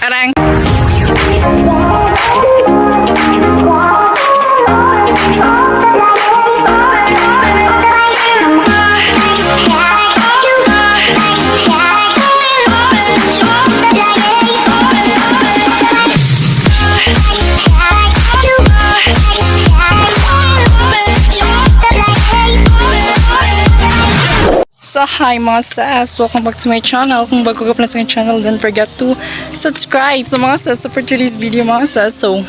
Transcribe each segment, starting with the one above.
Bagadang! So hi mga sis, welcome back to my channel. Kung bago ka pala sa aking channel, don't forget to subscribe. So mga sis, so for today's video mga sis, so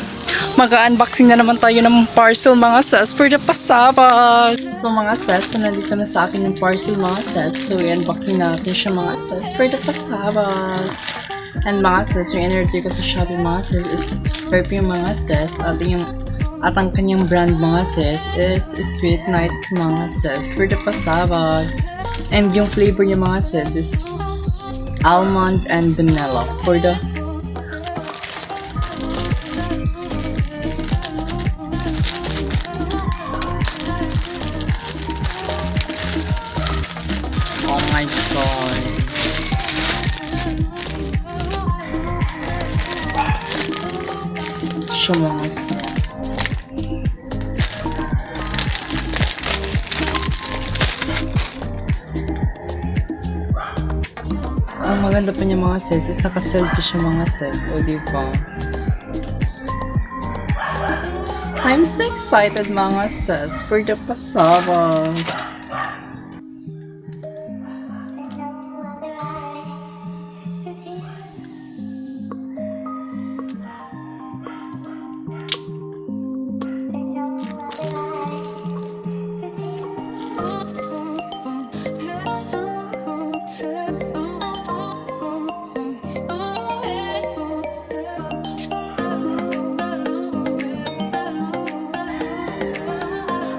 mag-unboxing na naman tayo ng parcel mga sis for the pasabag. So mga sis, so nandito na sa akin yung parcel mga sis. So i-unboxing natin siya mga sis for the pasabag. And mga sis, yung in-order ko sa Shopee mga sis is perfume mga sis. At ang kanyang brand mga sis is Sweet Night mga sis for the pasabag. And yung flavor niya mga sis is almond and vanilla for the oh my god. Siya mga sis. Ang maganda pa niya mga sis is naka-selfie siya mga sis. O diba? I'm so excited mga sis for the pasabag.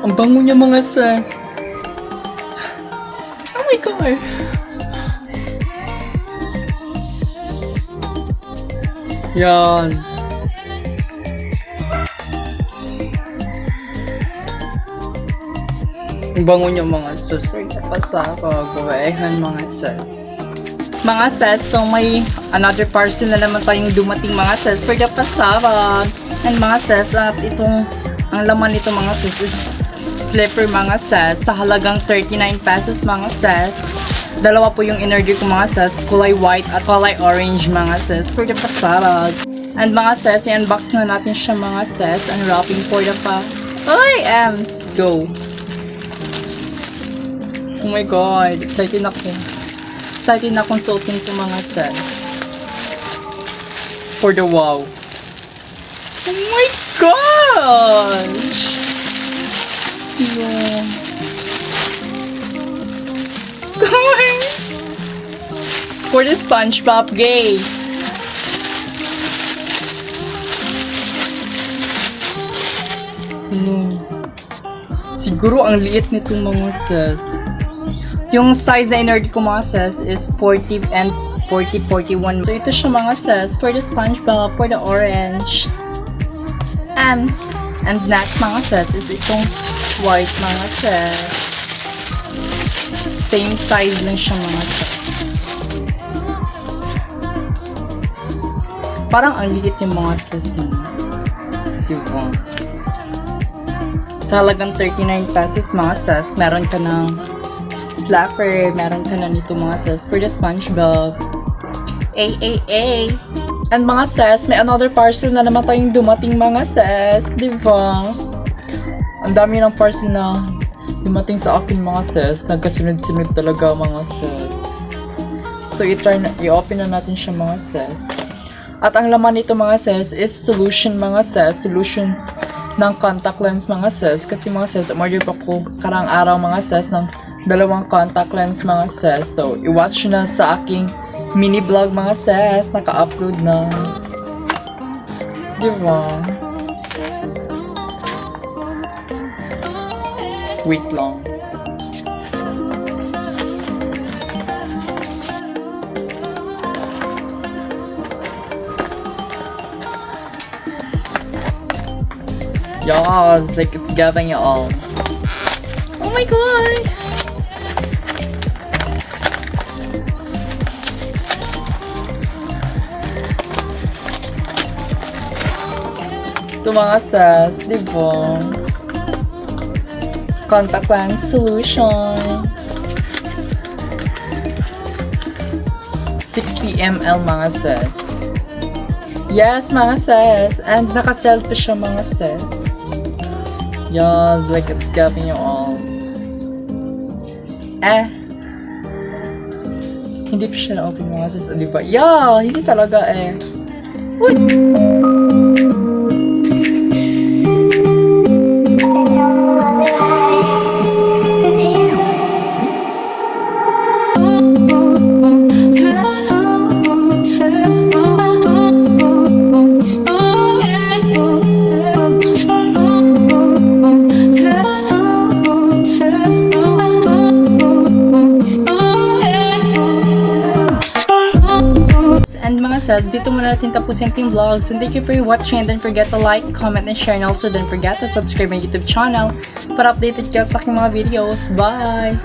Ang bango niya mga sis. Oh my god. Yes. Ang bango niya mga sis. Pasabag. Gawaehan mga sis. Mga sis, so may another parcel na naman tayong dumating mga sis for the pasabag. And mga sis, at itong ang laman nito mga sis is slipper mga sis sa halagang 39 pesos mga sis. Dalawa po yung in-order ko mga sis, kulay white at kulay orange mga sis for the pasabag. And mga sis, i-unbox na natin siya mga sis. Unwrapping for the Ems! Go! Oh my god, excited ako. Excited na akong suotin ito mga sis. For the wow. Oh my gosh! Yeah. For the SpongeBob gay. Siguro ang liit nito mga sis. Yung size na in-order ko mga sis is 40 and 40-41. So ito siya mga sis for the SpongeBob, for the orange. Ems. And next mga sis is itong white mga sis. Same size lang siya mga sis. Parang ang liit yung mga sis na. Diba? Sa halagang 39 pesos mga sis, meron ka ng slapper, meron ka na nito mga sis for the SpongeBob. And mga sis, may another parcel na naman tayong dumating mga sis. Diba? Ang dami ng parcel na dumating sa akin mga sis. Nagkasunod-sunod talaga mga sis. So, i-open na natin siya mga sis. At ang laman nito mga sis is solution mga sis. Solution ng contact lens mga sis. Kasi mga sis, umorder pa ko karang araw mga sis ng 2 contact lens mga sis. So, i-watch na sa aking mini vlog mga sis. Naka-upload na. Diba? Wait lang. Yes, like it's getting it all. Oh my god! Ito mga sis, di ba? Contact lens solution. 60 ml mga sis. Yes, mga sis. And naka-sell pa siya mga sis. Yes, like it's giving you all. Hindi pa siya na-open mga sis. O, diba? Yeah, hindi talaga Uy! And mga sis, dito muna natin tapusin yung vlog. So thank you for watching and don't forget to like, comment, and share. And also don't forget to subscribe my YouTube channel para updated ka sa aking mga videos. Bye!